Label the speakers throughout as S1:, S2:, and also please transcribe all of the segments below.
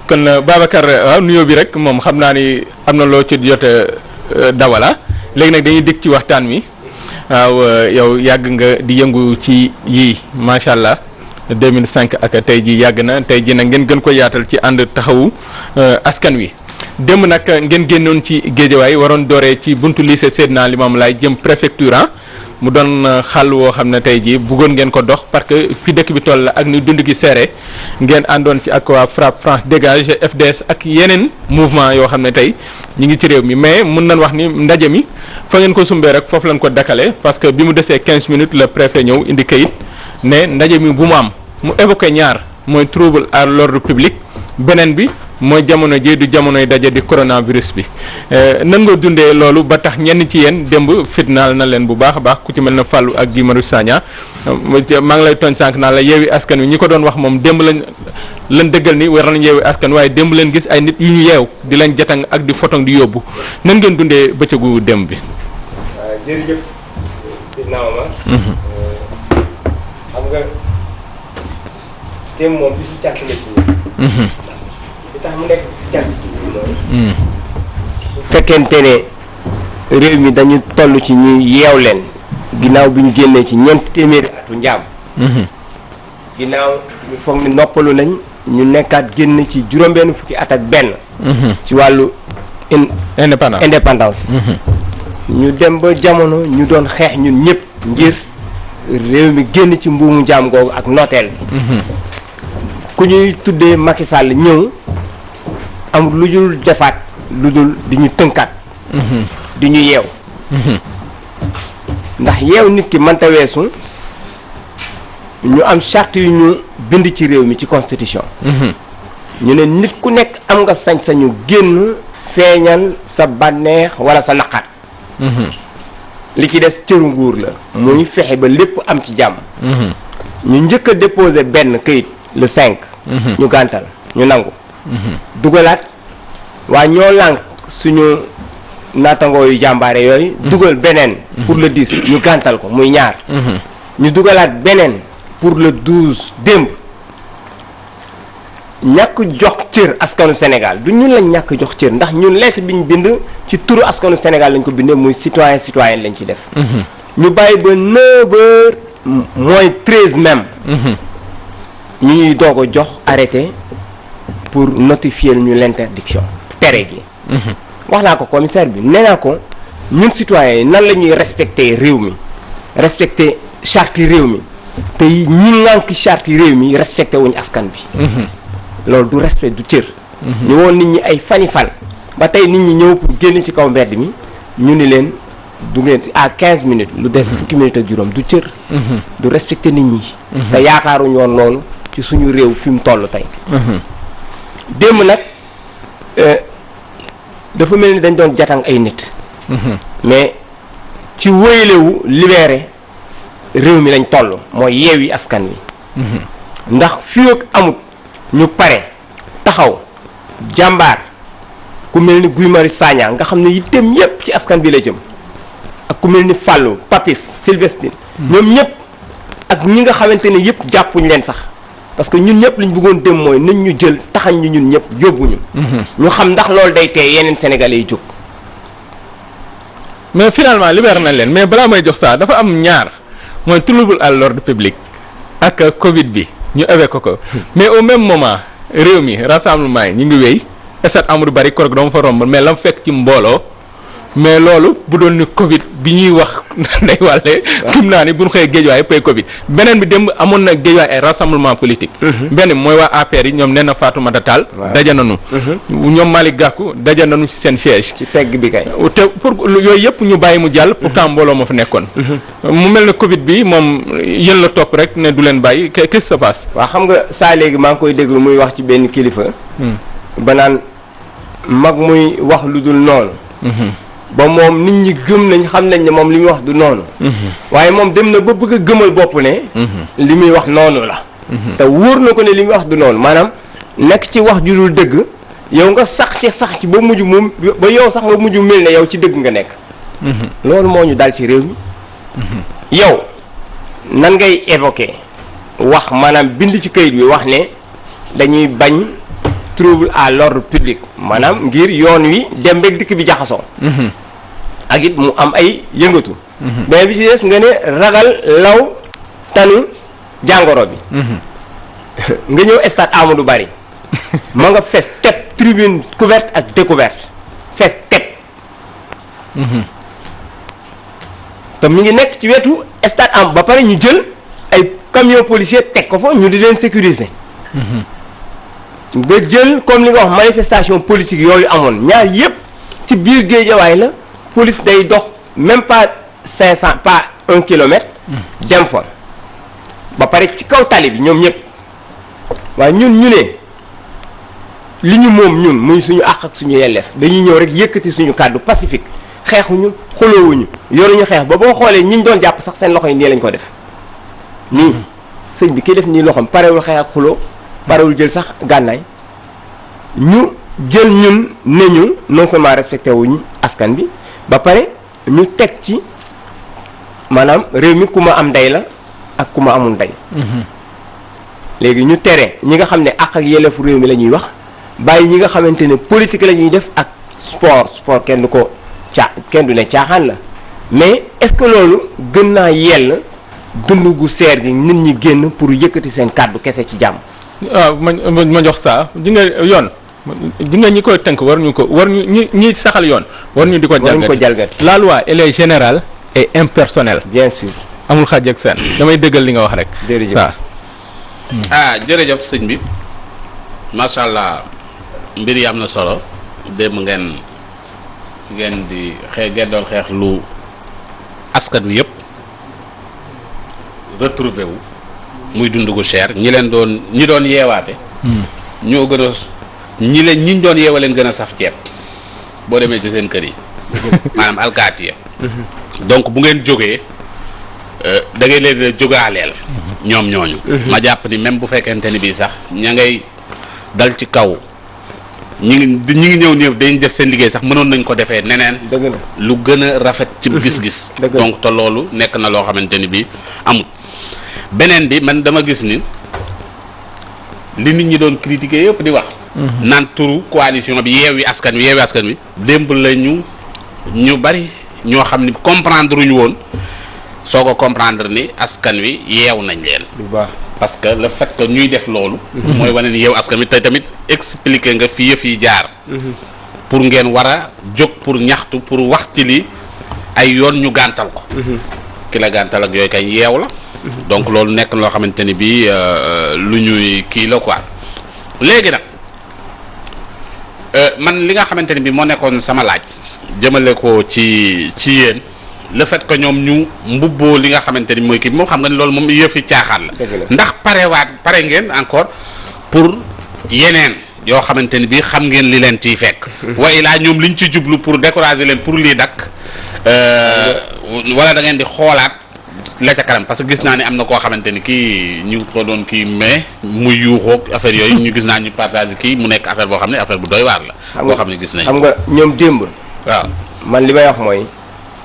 S1: kon Babacar waaw nuyoo bi rek moom xam naa ni am na loo ci jot a dawala léegi nag dañuy dégg ci waxtaan mi waaw yow yàgg nga di yëngu ci yii macha allah 2005 ak tey ji yàgg na tey ji nag ngeen gën ko yaatal ci ànd taxawu askan wi démb nag ngeen génnoon ci Géejawaay waroon dooree ci buntu lycée Seydina Limamou Laye jëm préfecture mu doon xàll woo xam ne tey jii bëggoon ngeen ko dox parce que fi dëkk bi toll la ak ni dund gi seere ngeen àndoon ci ak waa FRAPP France Dégage FDS ak yeneen mouvement yoo xam ne tey ñi ngi ci réew mi mais mun nañ wax ni ndaje mi fa ngeen ko sumbee rek foofu lañ ko dakale parce que bi mu desee 15 minutes le préfet ñëw indi kayit ne ndaje mi bu mu am mu évoqué ñaar mooy trouble à l'ordre public beneen bi mooy jamono ji du jamonoy daje di coronavirus bi nan nga dundee loolu ba tax ñenn ci yéen démb fitnaal na leen bu baax a baax ku ci mel ne Fallou ak Guy Marius Sagna maa ngi lay tooñ sànq naa la yeewi askan wi ñi ko doon wax moom démb lañ dëggal ni war nañ yeewi askan waaye démb leen gis ay nit yu ñu yeew di leen jatang ak di fotong di yóbbu nan ngeen dundee bëccëgu démb bi.
S2: jërëjëf Seydina Omar. xam nga démb moom bi si càkk la ci ñun. li tax mu nekk si càkk ci ñun mooy. su fekkente ne réew mi dañu toll ci ñu yeew leen ginnaaw bi ñu génnee ci ñeenti téeméeri atu njaam. ginnaaw ñu foog ni noppalu nañ ñu nekkaat génn ci juróom-benn fukki at ak benn. ci wàllu indépendance. ñu dem ba jamono ñu doon xeex ñun ñëpp ngir réew mi génn ci mbuumu njaam googu ak nooteel bi. ku ñuy tuddee Macky Sall ñëw amul lu dul defaat lu dul di ñu tënkaat. di ñu yeew. ndax yeew nit ki mënta weesu ñu am charte yu ñu bind ci réew mi ci constitution. ñu ne nit ku nekk am nga sañ-sañu génn feeñal sa bànneex wala sa naqar. li ci des cëru nguur la. muy fexe ba lépp am ci jàmm. ñu njëkk a déposé benn këyit le 5. ñu gàntal ñu nangu. dugalaat waa ñoo lànk suñu naatangoo yu jàmbaare yooyu. dugal beneen pour le 10 ñu gàntal ko muy ñaar. ñu dugalaat beneen pour le 12 démb. ñàkk jox cër askanu Sénégal du ñun lañ ñàkk jox cër ndax ñun lettre bi ñu bind ci turu askanu Sénégal lañ ko bindee muy citoyen citoyenne lañ ci def. ñu bàyyi ba 9h moins 13 même. ñu ñuy doog a jox arrêté pour notifier ñu l'interdiction tere gi. wax naa ko commissaire bi nee naa ko ñun citoyens yi nan la ñuy respecter réew mi respecter charte réew mi te ñi ngànk charte réew mi respecté wuñ askan bi. loolu du respect du cër. ñu woon nit ñi ay fani fan ba tey nit ñi ñëw pour génn ci kaw mbedd mi ñu ni leen du ngeen à 15 minutes lu def fukki minutes ak juróom du cër. du respecter nit ñi. te yaakaaruñu woon loolu ci suñu réew fi mu toll tey. démb nag dafa mel ni dañ doon jatang ay nit. mais ci wóyalewu libéré réew mi lañ toll mooy yeewi askan wi. ndax fii ak amut. ñu pare taxaw jàmbaar ku mel ni Guy Marius Sagna nga xam ne yitteem yépp ci askan bi la jëm ak ku mel ni Fallou Papis Sylvestre ñoom ñëpp ak ñi nga xamante ne yëpp jàppuñ leen sax parce que ñun ñëpp liñ bëggoon dem mooy nañ ñu jël taxañ ñu ñun ñëpp yóbbuñu. ñu xam ndax loolu day tee yeneen sénégalais yi jóg.
S1: mais finalement libéré nañ leen mais balaa may jox saa dafa am ñaar mooy trouble à l'ordre public ak Covid bi. ñu évoqué ko mais au même moment réew mi rassemblement yi ñu ngi wéy stade Amadou Barry korog dama fa romb mais la mu fekk ci mbooloo mais loolu bu doon ni Covid bi ñuy wax day wàlle kim naa ni bu ñu xëyee Géejawaay pay Covid beneen bi démb amoon na Géejawaay ay rassemblement politique benn bi mooy waa APR yi ñoom nee na Fatoumata Tall daja nañu ñoom Malick Gakou daja nañu ci seen siège
S2: ci pegg bi kay
S1: te pour yooyu yëpp ñu bàyyi mu jàll pourtant mbooloo ma fa nekkoon mu mel ne Covid bi moom yéen la topp rek ne du leen bàyyi qu'est-ce qui se passe
S2: waaw xam nga saa léegi maa ngi koy déglu muy wax ci benn kilifa ba naan mag muy wax lu dul noonu ba moom nit ñi gëm nañ xam nañ ne moom li muy wax du noonu waaye moom dem na ba bëgg a gëmal bopp ne li muy wax noonu la te wóor na ko ne li muy wax du noonu maanaam nekk ci wax ju dul dëgg yow nga sax ci ba mujj moom ba yow sax nga mujj mel ne yow ci dëgg nga nekk loolu moo ñu dal ci réew mi yow nan ngay évoquer wax maanaam bind ci kayit bi wax ne dañuy bañ trouble à l'ordre public maanaam ngir yoon wi dem beeg dikk bi jaxasoo. ak it mu am ay yëngatu. mais bi ci des nga ne ragal law tanu jàngoro bi. nga ñëw stade Amadou Barry ma nga fees tep tribune couverte ak découverte fees tep. te mi ngi nekk ci wetu stade am ba pare ñu jël ay camion policier teg ko fa ñu di leen sécuriser. nga jël comme li nga wax manifestation politique yooyu amoon ñaar yépp ci biir Géejawaay la police day dox même pas 500 pas 1 kilomètre. dem fa ba pare ci kaw tali bi ñoom ñëpp waaye ñun ñu ne li ñu moom ñun muy suñu àq ak suñu yelleef dañuy ñëw rek yëkkati suñu kàddu pacifique xeexuñu xuloowuñu yoruñu xeex ba boo xoolee ñi ñu doon jàpp sax seen loxo yi nii lañ ko def nii sëñ bi kii def nii loxoom parewul xeex ak xuloo parewul jël sax gànnaay ñu jël ñun ne ñu non seulement respecté wuñu askan bi ba pare ñu teg ci maanaam réew mi ku ma am ndey la ak ku ma amul ndey. léegi ñu tere ñi nga xam ne àq ak yelleefu réew mi la ñuy wax bàyyi ñi nga xamante ne politique la ñuy def ak sport kenn du ko kenn du ne caaxaan la mais est-ce que loolu gën naa yell dund gu seer gi nit ñi génn pour yëkkati seen kàddu kese ci jàmm.
S1: waaw ma jox saa di nga yoon di nga ñi koy tënk war ñu ñi saxal yoon war ñu di ko jalgati la loi elle est générale et impersonnelle.
S2: bien sûr
S1: amul xaaj ak seen damay dëggal li nga wax rek.
S2: jërëjëf
S3: jërëjëf sëñ bi macha allah mbir yi am na solo démb ngeen di ngeen doon xeex lu askan wi yëpp retrouvé wu muy dund gu cher ñi doon yeewaate. ñoo gën a ñi doon yeewa leen gën a saf ceeb boo demee ci seen kër yi. maanaam alkaati ya donc bu ngeen jógee da ngay leen jógaaleel. ñoom ñooñu. ma jàpp ni même bu fekkente ni bii sax ña ngay dal ci kaw ñi ngi ñëw dañuy def seen liggéey sax mënoon nañ ko defee neneen.
S2: dëgg la
S3: lu gën a rafet ci gis-gis. donc te loolu nekk na loo xamante ni bii amut. beneen bi man dama gis ni li nit ñi doon critiquer yëpp di wax. naan turu coalition bi yeewi askan wi démb la ñu bari ñoo xam ni comprendre ñu woon. soo ko comprendre ni askan wi yeew nañ leen.
S2: bu baax
S3: parce que le fait que ñuy def loolu. mooy wane ni yeew askan wi te tamit expliquer nga fi yëf yi jaar. pour ngeen war a jóg pour ñaxtu pour wax ci li ay yoon ñu gàntal ko. ki la gàntal ak yooyu kay yeew la. donc loolu nekk loo xamante ni bii lu ñuy kii la quoi. léegi nag man li nga xamante ni bii moo nekkoon sama laaj jëmale ko ci yéen. le fait que ñoom ñu mbubboo li nga xamante ni mooy kii moom xam nga ni loolu moom yëfi caaxaan la. ndax pare ngeen encore pour yeneen yoo xamante ni bii xam ngeen li leen ciy fekk. wa ilaa ñoom liñ ci jublu pour décourager leen pour lii dakk wala da ngeen di xoolaat la ca kanam parce que gis naa ni am na koo xamante ni kii ñu ko doon kii mais muy yuuxoog affaire yooyu ñu gis naa ñu partager kii mu nekk affaire boo xam ne affaire bu doy waar la. boo xam ne gis nañ
S2: xam nga ñoom démb.
S3: waaw
S2: man li may wax mooy.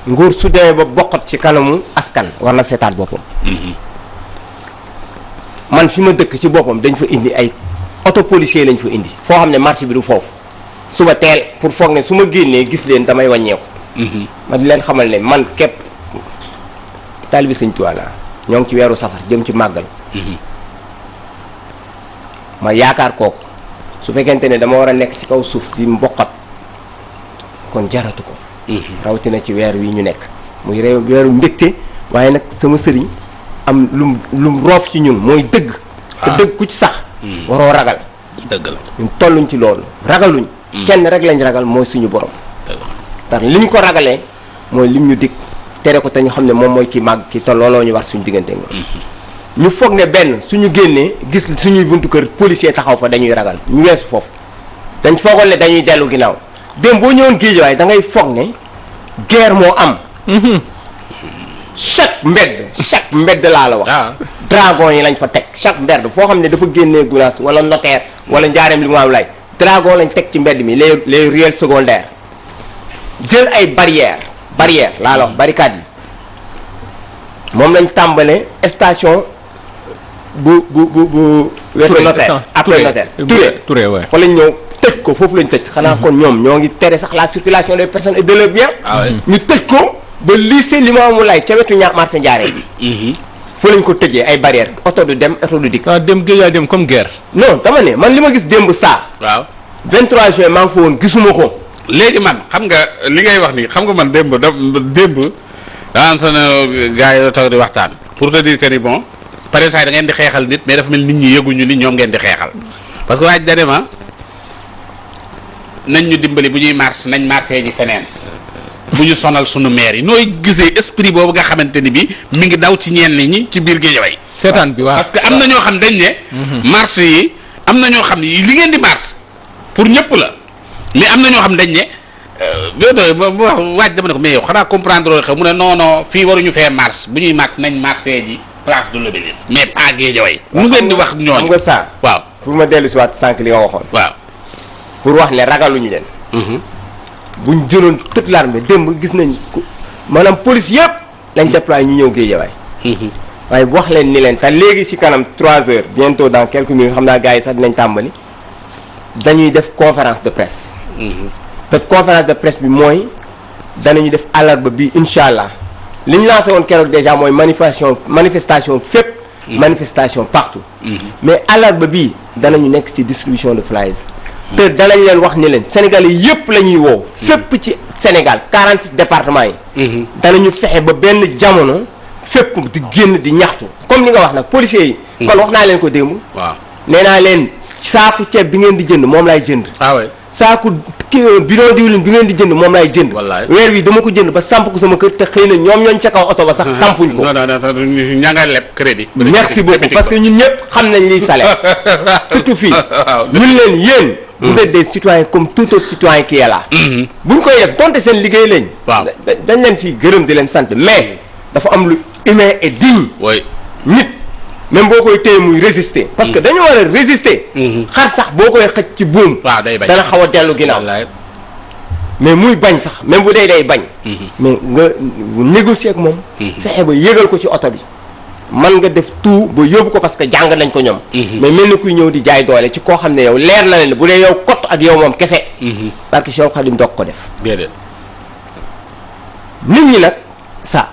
S2: nguur su demee ba bokkot ci kanamu askan war na seetaat boppam. man fi ma dëkk ci boppam dañ fa indi ay auto policier lañ fa indi. foo xam ne marché bi du foofu suba teel pour foog ne su ma génnee gis leen damay wàññeeku. ma di leen xamal ne man képp taalibi Sëñ Tuubaa laa ñoo ngi ci weeru safar jëm ci màggal. ma yaakaar kooku su fekkente ne dama war a nekk ci kaw suuf fi mboqat kon jaratu ko. rawatina ci weer wi ñu nekk muy weeru mbégte waaye nag sama sëriñ am lum roof ci ñun mooy dëgg. te dëgg ku ci sax. waroo ragal.
S3: dëgg la
S2: ñun tolluñ ci loolu ragaluñ. kenn rek lañ ragal mooy suñu borom. ndax liñ ko ragalee mooy lim ñu dig tere ko te ñu xam ne moom mooy ki màgg ki te looloo ñu war suñu diggante nga ñu foog ne benn suñu génnee gis suñuy buntu kër policier taxaw fa dañuy ragal ñu weesu foofu dañ foogoon ne dañuy dellu ginnaaw dem boo ñëwoon Guédiawaye da ngay foog ne guerre moo am. chaque mbedd laa la wax. dragon yi lañ fa teg chaque mbedd foo xam ne dafa génnee Gounass wala Notaire wala Njaareem li mu am lay dragon lañ teg ci mbedd mi les ruelles secondaires jël ay barrières laa la wax barricades yi moom lañ tàmbale station bu wetu notaire après notaire
S1: Touré waay.
S2: fa lañ ñëw tëj ko foofu lañ tëj. xanaa kon ñoom ñoo ngi tere sax la circulation des personnes et de leurs biens. ñu tëj ko ba lycée Limamou Laye ca wetu marché Ndiarène. fa lañ ko tëjee ay barrières oto du dem oto du dikk.
S1: dem géej dem comme guerre.
S2: non dama ne man li ma gis démb saa.
S3: waaw
S2: 23 juin maa ngi fa woon gisuma ko.
S3: léegi man xam nga li ngay wax nii xam nga man démb daan sa gars yi toog di waxtaan pour te dire que ni bon par exemple da ngeen di xeexal nit mais dafa mel nit ñi yëguñu ni ñoom ngeen di xeexal parce que waaj dane ma nañ ñu dimbali bu ñuy marche nañ marché ji feneen bu ñu sonal sunu maire yi nooy gisee esprit boobu nga xamante ni bi mi ngi daw ci ñenn ñi ci biir Guédiawaye
S1: seetaan bi waaw
S3: parce que am na ñoo xam dañ ne marche yi am na ñoo xam ne li ngeen di marche pour ñëpp la mais am na ñoo xam dañ ne wax waaj dama ne ko mais yow xanaa comprendre loolu xew mu ne non non fii waruñu fee marche bu ñuy marche nañ marché ji place de l'Obélisque mais pas Guédiawaye mu ngeen di wax ñooñu
S2: xam nga ça
S3: waaw
S2: pour ma dellu si waat sànq li nga waxoon.
S3: waaw
S2: pour wax ne ragaluñu leen. buñ jëloon toute l'armée démb gis nañ ko maanaam police yëpp lañ déployé ñu ñëw Guédiawaye. waaye wax leen ni leen te léegi ci kanam 3 heures bientôt dans quelques minutes xam naa gars yi sax dinañ tàmbali dañuy def conférence de presse. te conférence de presse bi mooy danañu def àllarba bi incha allah li ñu lancé woon keroog déjà mooy manifestation fépp. manifestation partout. mais àllarba bi danañu nekk ci distribution de flyers. te danañ leen wax ni leen Sénégalais yépp la ñuy woo. fépp ci Sénégal 46 départements yi. danañu fexe ba benn jamono fépp di génn di ñaxtu comme li nga wax nag policiers yi. kon wax naa leen ko démb.
S3: waaw
S2: nee naa leen saaku ceeb bi ngeen di jënd moom laay jënd.
S3: ah ouais
S2: saaku bidon diwlin bi ngeen di jënd moom laay jënd.
S3: wallaay
S2: weer wi dama ko jënd ba samp ko sama kër te xëy na ñoom ñooñ ca kaw oto ba sax sampuñ ko.
S3: non ña nga leb crédit.
S2: merci beaucoup parce que ñun ñëpp xam nañ liy salaire surtout fii. ñun leen yéen. vous êtes des citoyens comme tout autre citoyen qui est là. buñ koy def donte seen liggéey lañ.
S3: waaw
S2: dañ leen ci gërëm di leen sant mais dafa am lu humain et digne.
S3: oui
S2: nit même boo koy téye muy résister. parce que dañu war a résister. xar sax boo koy xëcc ci buum.
S3: waaw day bañ
S2: dana xaw a dellu ginnaaw. mais muy bañ sax même bu dee day bañ. mais nga négocier ak moom. fexe ba yëgal ko ci oto bi. man nga def tout ba yóbbu ko parce que jàng nañ ko ñoom. mais mel ni kuy ñëw di jaay doole ci koo xam ne yow leer na leen bu dee yow kott ak yow moom kese. parce que Cheikh Khadim doog ko def.
S3: déedéet.
S2: nit ñi nag ça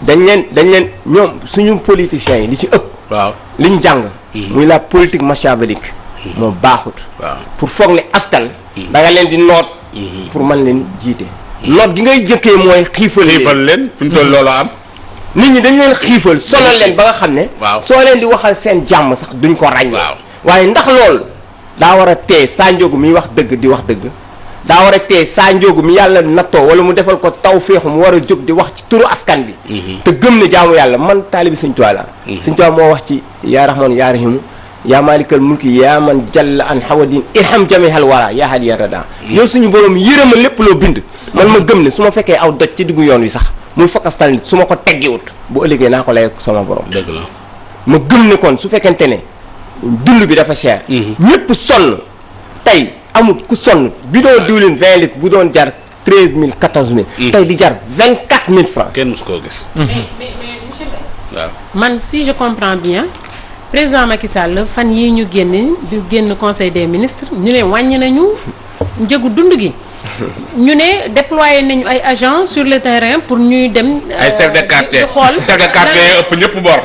S2: dañ leen ñoom suñu politiciens yi li ci ëpp.
S3: waaw
S2: li ñu jàng. muy la politique machiavélique. moo baaxut.
S3: waaw
S2: pour foog ne askan. da nga leen di noot. pour mën leen jiite. noot gi ngay jëkkee mooy xiifal
S3: leen fi mu toll loolu am.
S2: nit ñi dañ leen xiifal sonal leen ba nga xam ne.
S3: waaw
S2: soo leen di waxal seen jàmm sax duñ ko ràññ.
S3: waaw
S2: waaye ndax loolu daa war a tee Sa Ndiogou mi wax dëgg di wax dëgg. daa war a tee Sa Ndiogou mi yàlla nattoo wala mu defal ko taw féexu mu war a jóg di wax ci turu askan bi. te gëm ne jaamu yàlla man taalibi Sëñ Tuubaa la. Sëñ Tuubaa moo wax ci yaa rahmaan yaa rahiim yaa maalikal mulki yaa man jalla an hawadin irham jamihal wara yaa hadiya rada yow suñu borom yërëma lépp loo bind. man ma gëm ne su ma fekkee aw doj ci diggu yoon wi sax muy fakastal nit su ma ko teggiwut bu ëllëgee naa ko lay sama borom.
S3: dëgg la
S2: ma gëm ne kon su fekkente ne dund bi dafa cher. ñëpp sonn tey amul ku sonn bidon diwlin 20 litres bu doon jar 13000 14000. tey di jar 24000 francs.
S3: kenn musu koo gis.
S4: mais monsieur Mbaye.
S3: waaw
S4: man si je comprends bien président Macky Sall fan yii ñu génn conseil des ministres ñu ne wàññi nañu njëgu dund gi. ñu ne déployé nañu ay agents sur le terrain pour ñuy dem.
S3: ay chef de quartier
S4: xool
S3: chef de quartier ëpp ñëpp bor.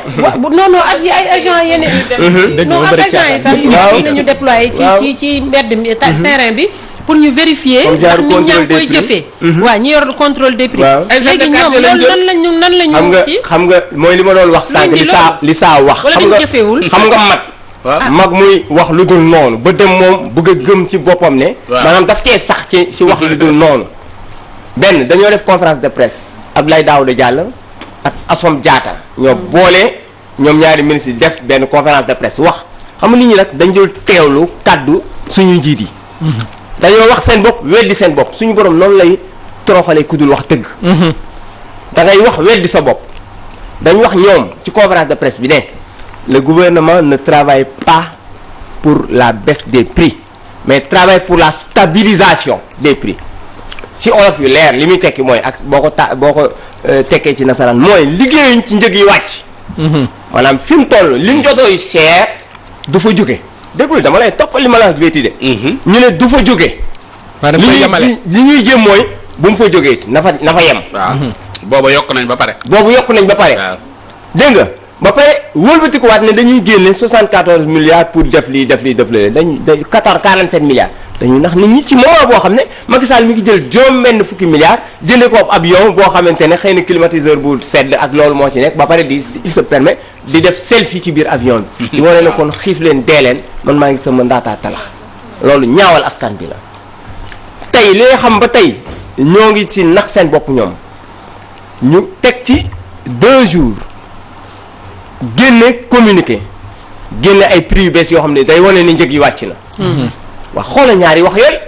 S4: non non ak ay agents yeneen. non ak agents yi sax yu nañu déployé. ci mbedd mi terrain bi. pour ñu vérifier ndax nit ñaa ngi koy jëfee. waaw ñi yor contrôle des prix. léegi ñoom loolu nan lañu
S2: xam nga mooy li ma doon wax sànq li saa wax.
S4: wala dañu jëfewul
S2: xam nga mag. mag muy wax lu dul noonu ba dem moom bëgg a gëm ci boppam ne. maanaam daf cee sax ci wax lu dul noonu. benn dañoo def conférence de presse Abdoulaye Daouda Diallo ak Assome Diatta ñoo boole ñoom ñaari ministres yi def benn conférence de presse wax xam nga nit ñi nag dañ jël teewlu kàddu suñu njiit yi. dañoo wax seen bopp weddi seen bopp suñu borom noonu lay toroxalee ku dul wax dëgg. da ngay wax weddi sa bopp. dañ wax ñoom ci conférence de presse bi ne. le gouvernement ne travaille pas pour la baisse des prix mais travaille pour la stabilisation des prix si olof yu leer li muy tekki mooy ak boo ko tekkee ci nasaraan mooy liggéeyuñ ci njëg yi wàcc. maanaam fi mu toll lim jotooy cher du fa jóge déggul dama lay toppal li ma la wax de. ñu ne du fa jóge.
S1: maanaam koy yemale
S2: li ñuy jëm mooy bu mu fa jógee na fa yem.
S3: waaw booba yokk nañ ba pare.
S2: waaw dégg nga ba pare wëlbatikuwaat ne dañuy génne 74 milliards pour def lii dañ 47 milliards. dañu ndax nit ñi ci moment boo xam ne Macky Sall mi ngi jël juróom-benn fukki milliards jëndee ko ab avion boo xamante ne xëy na climatiseur bu sedd ak loolu moo ci nekk ba pare il se permet di def selfie ci biir avion bi. di wane ne kon xiif leen dee leen man maa ngi sama ndaataa talax loolu ñaawal askan bi la. tey li nga xam ba tey ñoo ngi ci nax seen bopp ñoom ñu teg ci 2 jours génne communiqué génne ay prix yu bees yoo xam ne day wane ni njëg yi wàcc na. wax xoola ñaari wax yooyu.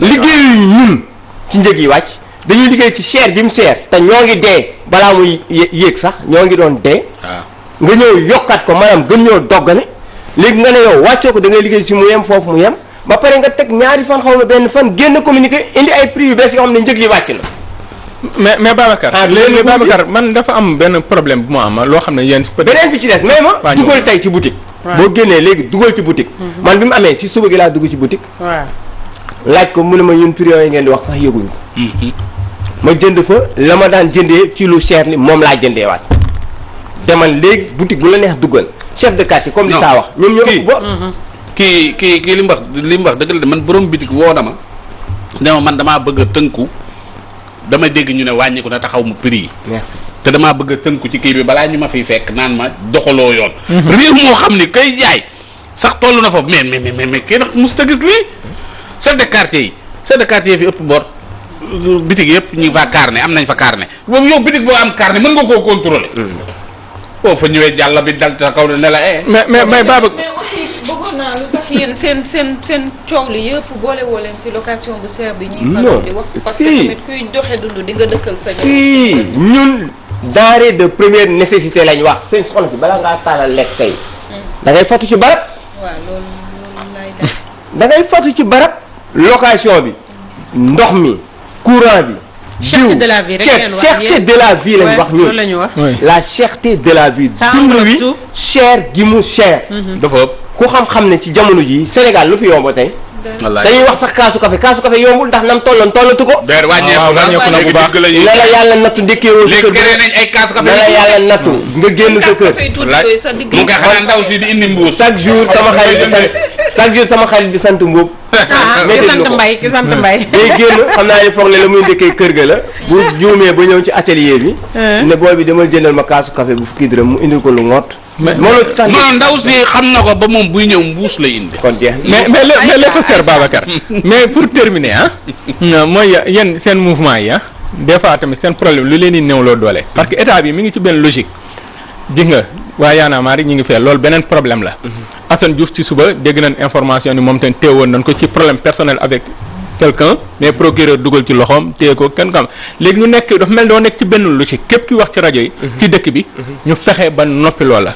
S2: liggéeyu ñun ci njëg yi wàcc dañuy liggéey ci cher bi mu cher te ñoo ngi dee balaa muy yéeg sax ñoo ngi doon dee. nga ñëw yokkaat ko maanaam gën ñoo doggane léegi nga ne yow wàccoo ko da ngay liggéey si mu yem foofu mu yem ba pare nga teg ñaari fan xaw ma benn fan génn communiqué indi ay prix yu bees yoo xam ne njëg yi wàcc na.
S1: mais Babacar. léegi Babacar man dafa am benn problème bu mu am loo xam ne yéen.
S2: beneen bi ci des mais ma dugal tey ci boutique. boo génnee léegi dugal ci boutique. man bi mu amee si suba gi laa dugg ci boutique. laaj ko mu ne ma ñun prix yooyu ngeen di wax sax yëguñ ko. ma jënd fa la ma daan jëndee ci lu cher li moom laa jëndee waat. demal léegi boutique bu la neex duggal chef de quartier comme li saa wax. ñoom ñoo ëpp ba.
S3: kii li mu wax dëgg la man borom bitik woo na ma. ne ma man damaa bëgg a tënku dama dégg ñu ne wàññiku na taxaw mu prix yi.
S2: merci
S3: te damaa bëgg a tënku ci kii bi balaa ñu ma fiy fekk naan ma doxaloo yoon. réew moo xam ni kay jaay sax toll na foofu mais kii nag mosut a gis lii. chef de quartier yi fi ëpp bor bitig yëpp ñu fa carnet am nañ fa carnet boobu yow bitig boo am carnet mën nga koo contrôler. boo fa ñëwee jàll bi dal sa kaw ne la
S1: mais Baba.
S4: mais aussi bëggoon naa lu tax yéen seen coow li yëpp boole woo leen ci location bu seer bi. ñuy faral di wax parce que tamit kuy joxe dund di nga dëkkal sa.
S2: si ñun denrée de première nécessité lañ wax seen soxna si balaa ngaa taalal lekk tey. da ngay fatu ci barab.
S4: waaw loolu lay def.
S2: da ngay fatu ci barab. location bi ndox mi courant bi.
S4: cherté de la vie rek ngeen wax
S2: cherté de la vie lañ wax ñun
S4: la ñu wax.
S2: la cherté de la vie. dund wi cher gi mu cher.
S3: dafa ëpp.
S2: ku xam-xam ne ci jamono jii Sénégal lu fi yomb tey. dañuy wax sax kaasu café yombul ndax nam tolloon tollatu ko.
S3: beer wàññeeku na bu baax
S2: ne la yàlla nattu ndékkee woo sa kër
S3: léegi nañ ay kaasu café
S2: ne la yàlla nattu nga génn sa kër.
S3: mu nga xanaa ndaw si di indi mbuus.
S2: chaque jour sama xarit bi sant Mbuub.
S4: ki sant Mbay
S2: day génn xam naa ne foog ne la muy ndékkee kër ga la. bu juumee ba ñëw ci atelier bi. ne booy bi demal jëndal ma kaasu café bu fukki dërëm mu indil ko lu ngott.
S3: non ndaw si xam na ko ba moom buy ñëw mbuus lay indi.
S2: kon jeex
S1: mais lépp cher Babacar mais pour terminer mooy yéen seen mouvement yi des fois tamit seen problème lu leen di néewloo doole. parce que état bi mi ngi ci benn logique. ji nga waaye Y'en a marre ñu ngi fee loolu beneen problème la. Assane Diouf ci suba dégg nañ information ni moom tamit teewoon nañ ko ci problème personnel avec quelqu'un mais procureur dugal ci loxoom téye ko kenn kam léegi ñu nekk dafa mel doo nekk ci benn logique képp ki wax ci rajo yi. ci dëkk bi. ñu fexe ba noppi loola.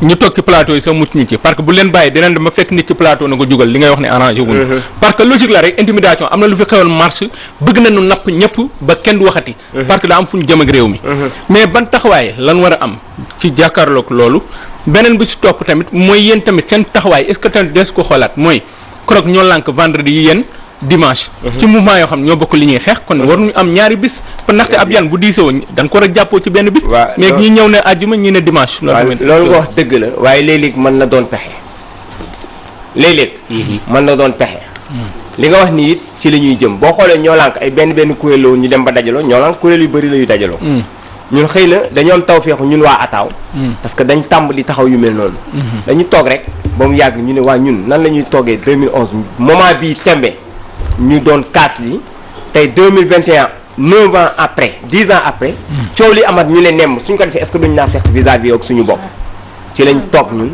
S1: ñu toog ci plateau yi sax mucc ñu ci parce que bu leen bàyyi dinañ dem ba fekk nit ci plateau na ko jugal li ngay wax ne arrangé wuñu parce que logique la rek intimidation am na lu fi xewoon marche bëgg nañu napp ñëpp ba kenn du waxati. parce que daa am fu ñu jëm ak réew mi. mais ban taxawaay lan war a am ci jàkkaarloog loolu beneen bi ci topp tamit mooy yéen tamit seen taxawaay est-ce que tamit des ko xoolaat mooy keroog ñoo lànk vendredi yi yéen dimanche. ci mouvement yoo xam ne ñoo bokk li ñuy xeex kon waruñu am ñaari bis ndaxte ab yan bu diisoo dañ ko rek jàppoo ci benn bis. mais ñi ñëw ne àjjuma ñi ne dimanche.
S2: loolu nga wax dëgg la waaye léeg-léeg mën na doon pexe léeg-léeg. mën na doon pexe. li nga wax ni it ci la ñuy jëm boo xoolee ñoo lànk ay benn kuréel la ñu dem ba dajaloo ñoo lànk kuréel yu bëri la yu dajaloo. ñun xëy na dañoo am tawfeexu ñun waa Ataaw. parce que dañ tàmbali taxaw yu mel noonu. dañu toog rek ba mu yàgg ñu ne waa ñun nan la ñuy toogee 2011 moment bii tembe ñu doon kaas li tey 2021 9 ans après 10 ans après. coow li amat ñu ne nemm suñ ko defee est-ce que duñ naa fekk vis-à-vis ak suñu bopp. ci lañ toog ñun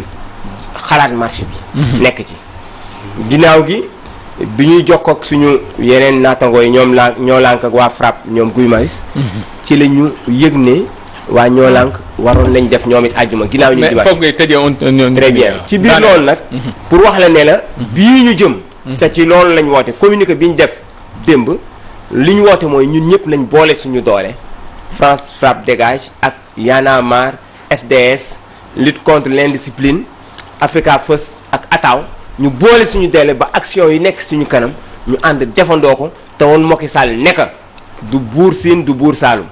S2: xalaat marché bi. nekk ci ginnaaw gi bi ñuy jokkoo ak suñu yeneen naatangoo yi ñoo lànk ak waa FRAPP ñoom Guy Marius. ci la ñu yëg ne waa ñoo lànk waroon nañ def ñoom it àjjuma ginnaaw ñu.
S1: mais foofu ngay tëjee
S2: très bien ci biir loolu nag. pour wax la ne la bii ñu jëm. te ci loolu lañ woote communiqué bi ñu def démb li ñu woote mooy ñun ñëpp nañ boole suñu doole France Frappe dégage ak Y'en a marre FDS lutte contre l'indiscipline Africa First ak Ataw ñu boole suñu doole ba action yi nekk suñu kanam ñu ànd defandoo ko te woon Macky Sall nekk du Buur Siin du Buur Saalum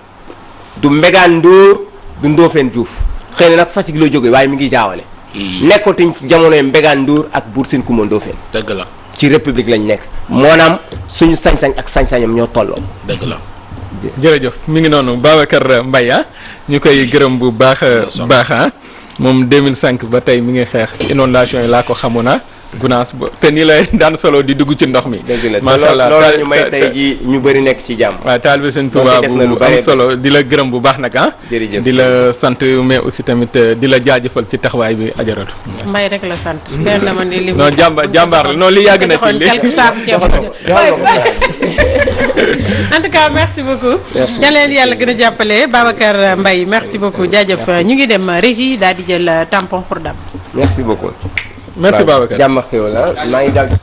S2: du Mbégane Ndour du Ndofène Diouf xëy na nag Fatick la jógee waaye mi ngi jaawale. nekkatuñ ci jamonoy Mbégane Ndour ak Buur Siin Kumba Ndofène.
S3: dëgg la
S2: ci république lañ nekk. maanaam suñu sañ-sañ ak sañ-sañam ñoo tolloo.
S3: dëgg la.
S1: jërëjëf mi ngi noonu Babacar Mbaye ñu koy gërëm bu baax moom 2005 ba tey mi ngi xeex inondation yi laa ko xamoon gunaas ba te nii lay daan solo di dugg ci ndox mi.
S2: macha allah loolu ñu may tey ji ñu bëri nekk ci jàmm.
S1: waaw taalibe Sëñ Tuubaa bu am solo di la gërëm bu baax nag
S2: jërëjëf
S1: di la sant mais aussi tamit di la jaajëfal ci taxawaay bi ajaratu.
S4: mbay rek la sant. leer na ma ni li
S1: non jàmbaar la non li yàgg na ci li
S4: quelques saabu ceeb en tout cas merci beaucoup. yàlla gën a jàppale Babacar Mbaye merci beaucoup jaajëf ñu ngi dem régie daal di jël tampon pour dab.
S2: merci beaucoup.
S1: merci Babacar
S2: jàmm ak xéwal maa ngi daal di